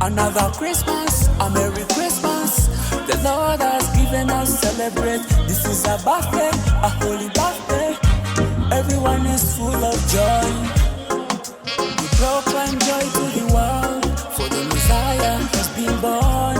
Another Christmas, a Merry Christmas. The Lord has given us celebrate. This is a birthday, a holy birthday. Everyone is full of joy. We proclaim joy to the world, for the Messiah has been born.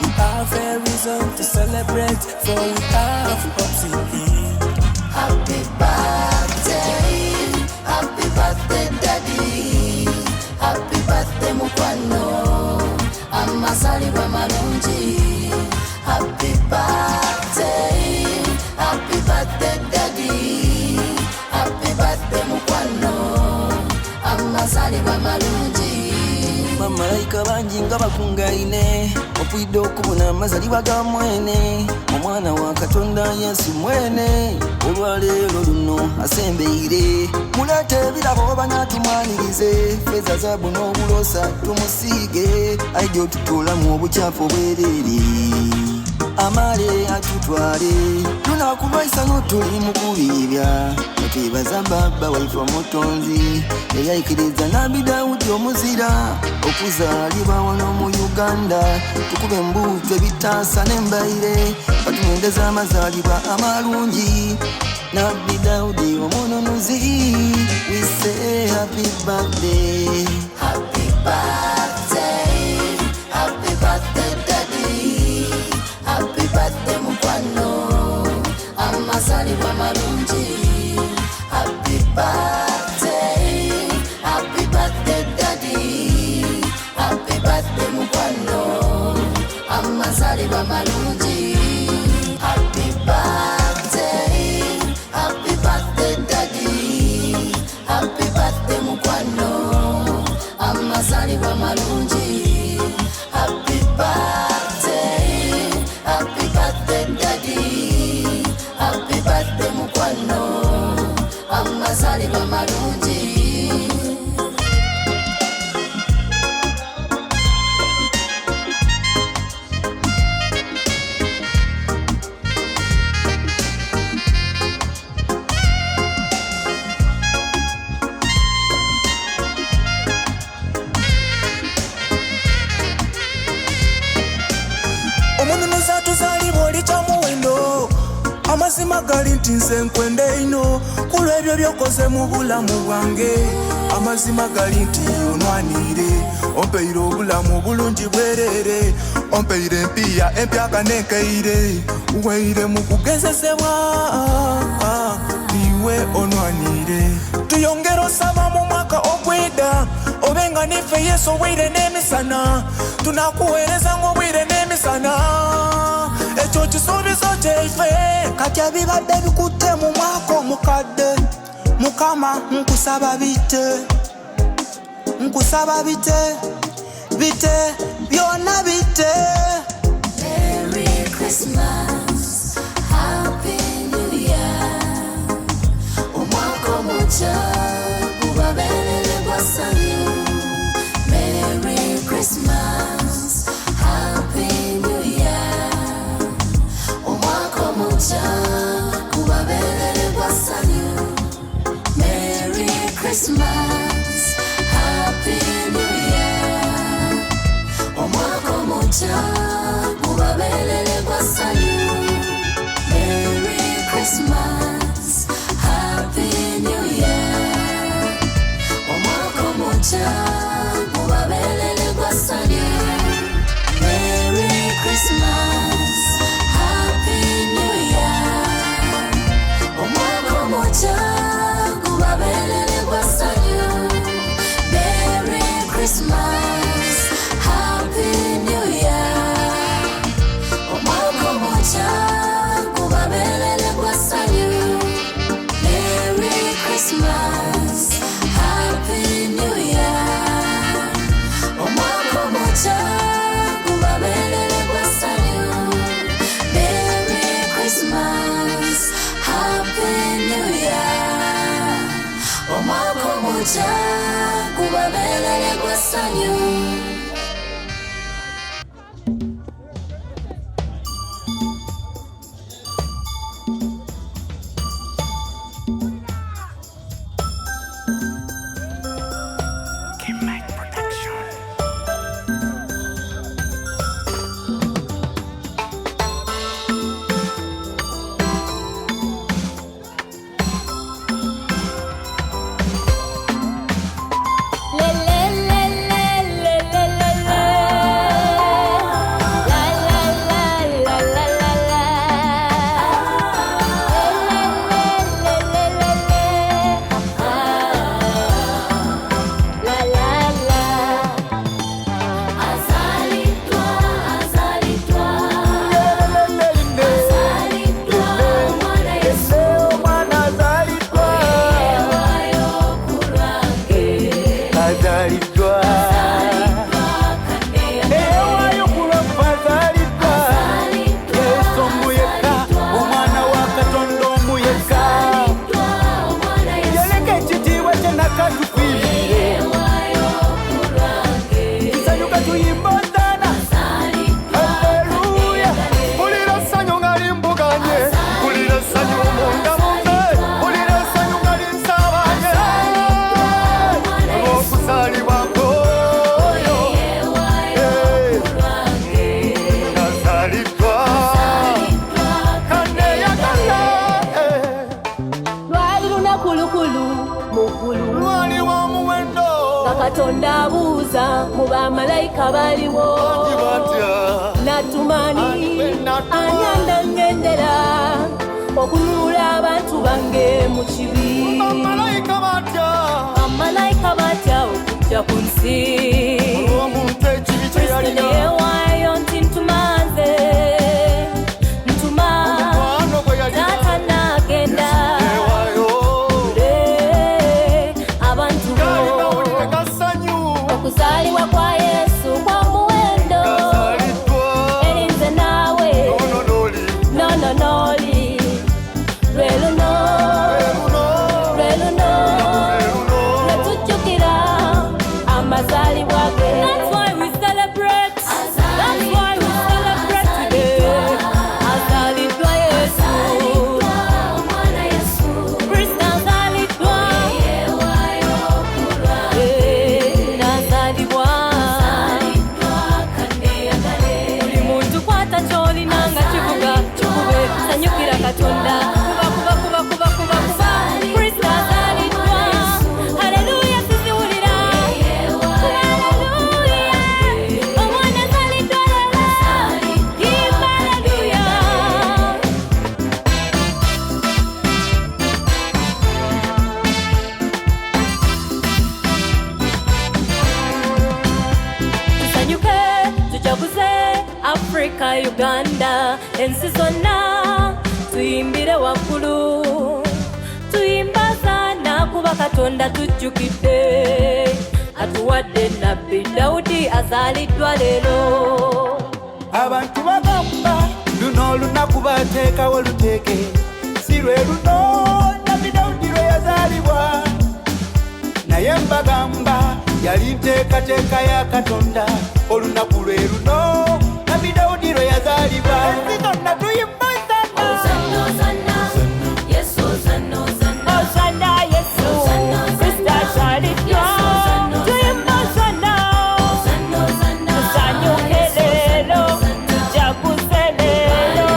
We have a reason to celebrate, for we have hopes in Him. Happy birthday daddy. Happy birthday mukwano, amazalibwa malungi. Happy birthday daddy. Happy birthday mukwano, amazalibwa malungi. Bamalayika bangi nga bakungaine okwidde okubona amazalibwa ga mwene omwana wa Katonda Yesu mwene. Olwaleero luno asembeire muleete ebirabo banatumanirize feza zaabu n'obulosa tumusiige aijja otutuulamu obukyafu obwerere amale atutwale lunaku lwaisano tuli mu kubiibya twebaza baba waife omutonzi eyayikiriza Nabi Dawudi omuzira okuzaalibwa wano mu Uganda. Tukube embuto ebitaasa n'embaire batunondeza amazaalibwa amalungi Nabi Dawudi omununuzi. We say happy birthday. Happy birthday. Happy birthday daddy. Happy birthday mukwano, amazalibwa malungi. Happy birthday. Happy birthday daddy. Happy birthday mukwano, amazalibwa malungi. Happy birthday. Happy birthday daddy. Happy birthday mukwano, amazalibwa malungi. Happy birthday. Happy birthday daddy. Happy birthday mukwano, amazalibwa malungi. Omununuzi atuzaalibwa oli kya muwendo, amazima gali nti nze nkwenda ino kulw'ebyo by'okoze mu bulamu bwange. Amazima gali nti onwanire, ompeire obulamu obulungi bwerere, ompeire empiya empyaka n'enkeire, weire mu kugezesebwa niwe onwanire. Tuyongera osaba mu mwaka ogwida obenga nife Yesu obwire n'emisana, tunakuweereza ng'obwire n'emisana. Ekyo kisuubizo kyaife kati ebibadde bikutte mu mwaka omukadde. Mukama nkusaba bite, nkusaba bite, bite byonna bite. Merry Christmas, Happy New Year. Omwaka omuggya gubabeerere gwa ssanyu. Merry Christmas, Happy New Year. Omwaka omuggya gubabeerere gwa ssanyu. Merry Christmas, Happy New Year. Omwaka omuggya gubabeerere gwa ssanyu. Merry Christmas, Happy New Year. Omwaka omuggya gubabeerere gwa ssanyu. Merry Christmas, Happy New Year. Omwaka omuggya gubabeerere gwa ssanyu. Merry Christmas, Happy New Year. Omwaka omuggya gubabeerere gwa ssanyu. Merry Christmas, Happy New Year. Omwaka omuggya gubabeerere gwa ssanyu. Merry Christmas, Happy New Year. Omwaka omuggya gubabeerere gwa ssanyu. Kim Mike Production. tuyimbazana. Haleluya. Ulira sanyu ngali mbuganye. Ulira sanyu munga munga. Ulira sanyu ngali nsabanye. Okuzalibwa kwoyo. Nazalibwa. Kaneyagala. Lwali lunakulukulu mukulu. Lwali wa muwendo. Katonda abuuza mu bamalayika baliwo. Natumani anyanda ngendera okununula abantu bange mu kibi. Bamalayika batya okujja ku nsi. omuntu ekibi kye yalina. Yeewaayo nti ntumanze ntuma Omukwano gwe yalina. taata n'agenda. Yeewaayo. Abantu Gali mawulire ga ssanyu. okuzaalibwa kwa Yesu kwa muwendo. Gazaliddwa. Erinze naawe Ono n'oli. nononoli lwe luno lwe luno lwe tujjukira amazaalibwa ge. That's why we celebrate. That's why we celebrate today. Azaliddwa Yesu. Kristo azaliddwa. Nazalibwa. Buli muntu kwata ky'olina nga kivuga kikube sanyukira Katonda. Kuba. Kristo azaliddwa. Haleluya tuziwulira. Haleluya. Omwana azaliddwa leero. Yimba haleluya. Tusanyuke tujaguze Africa, Uganda, ensi zonna tuyimbire waggulu. Tuyimbazana kuba Katonda tujjukidde. Atuwadde Nabbi Dawudi azaliddwa leero. Abantu bagamba luno olunaku bateekawo luteeke. Si lwe luno Nabbi Dawudi lwe yazaalibwa. Naye mbagamba yali nteekateeka ya Katonda. Olunaku lwe luno Nabbi Dawudi lwe yazaalibwa. Ensi zonna tuyimbazana. Hosanna Yesu. Kristo azaliddwa. Tuyimbazana. Tusanyuke leero. Tujaguze leero.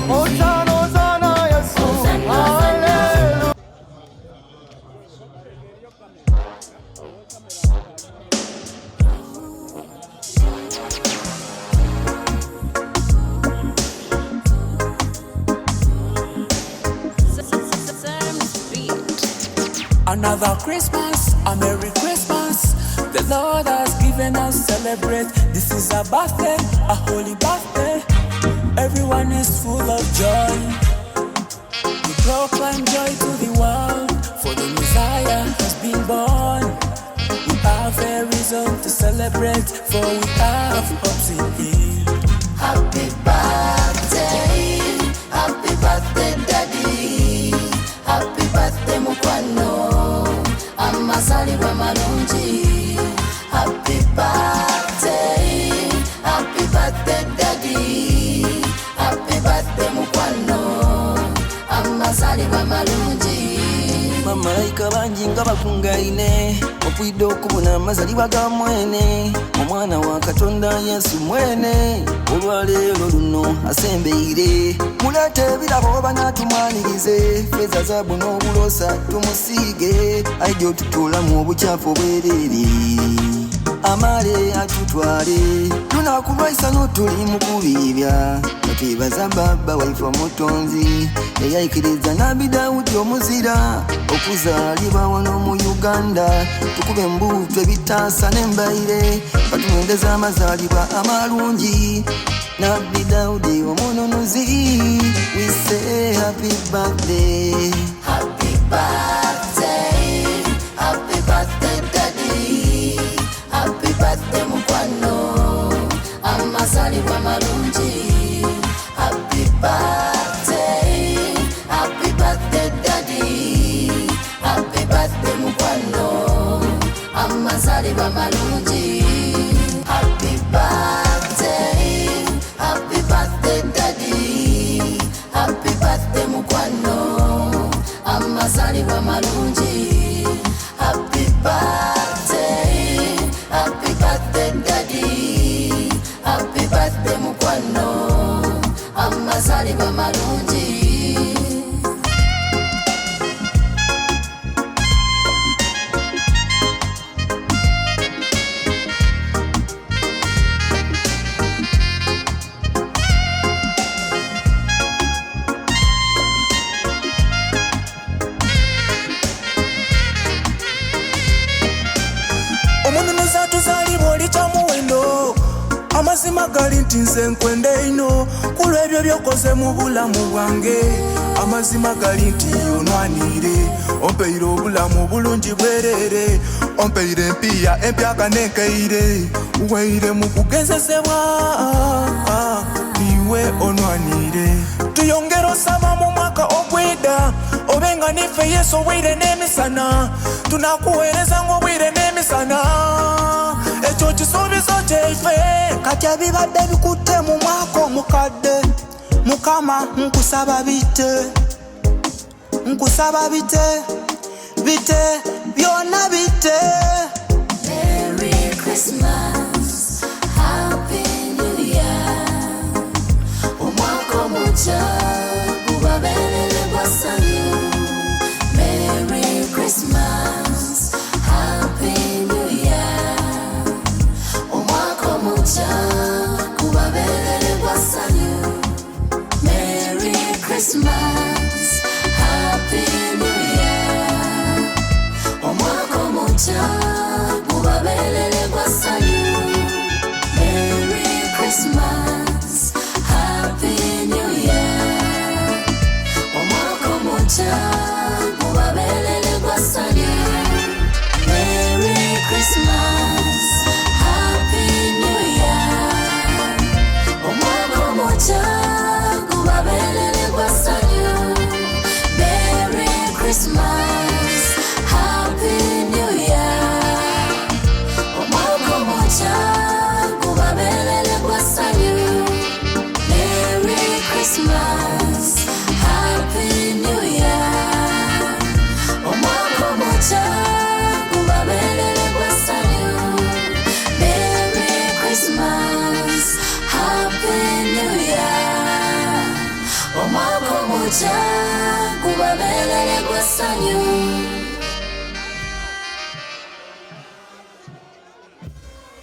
Hosanna, Hosanna, Yesu. Hallelujah. Another Christmas, a Merry Christmas. The Lord has given us, celebrate. This is a birthday, a holy birthday. Everyone is full of joy. We proclaim joy to the world, for the Messiah has been born. We have a reason to celebrate, for we have hopes in Him. Happy birthday, Daddy. Happy birthday, mukwano. Amazaalibwa malungi. Happy birthday, Daddy. Happy birthday, mukwano. Amazaalibwa malungi. Bamalayika bangi nga bakungaine opwidde okubona amazalibwa ga mwene omwana wa Katonda Yesu mwene. Olwaleero luno asembeire muleete ebirabo banaatumwanirize. Ffeeza zaabu n'obulosa tumusiige aijja otutuulamu obukyafu obwereere. Amale atutwale lunaku lwaisano tuli mu kubiibya. Twebaza baba waife omutonzi eyayikiriza Nabbi Dawudi omuzira okuzaalibwa wano mu Uganda. Tukube embuto ebitaasa n'embaire batunondeza amazaalibwa amalungi. Nabbi Dawudi omununuzi. We say happy birthday. Happy birthday, Daddy. Happy birthday, mukwano. Amazaalibwa malungi. Happy birthday, Daddy. Happy birthday, mukwano. Amazaalibwa malungi. malungi. Happy birthday, happy birthday daddy, happy birthday mukwano, amazalibwa malungi. Happy birthday, happy birthday daddy, happy birthday mukwano, amazalibwa malungi. Omununuza tuzalibwa oli kya muwendo, amazima gali nti nze nkwenda ino kulw'ebyo byokoze mu bulamu bwange. Amazima gali nti onwanire, ompeire obulamu bulungi bwerere, ompeire empiya empyaka nenkeire, weire mu kugezesebwa niwe onwanire. Tuyongera osaba mu mwaka ogwida, obenga nife Yesu obwire n'emisana, tunakuweereza ng'obwire n'emisana, ekyo kisuubizo kyaife. Kati ebibadde bikutte mu mwaka omukadde, Mukama nkusaba bite, nkusaba bite, bite byonna bite. Merry Christmas, Happy New Year. Omwaka omuggya gubabeerere gwa ssanyu. Merry Christmas, Happy New Year. Omwaka omuggya gubabeerere gwa ssanyu. Merry Christmas, Happy New Year. Omwaka omuggya gubabeerere gwa ssanyu. Merry Christmas, Happy New Year. Omwaka omuggya gubabeerere gwa ssanyu. Merry Christmas, Happy New Year. Omwaka omuggya gubabeerere gwa ssanyu. Merry Christmas, Happy New Year. Omwaka omuggya gubabeerere gwa ssanyu. Merry Christmas, Happy New Year. Omwaka omuggya gubabeerere gwa ssanyu. Merry Christmas, Happy New Year. Omwaka omuggya gubabeerere gwa ssanyu.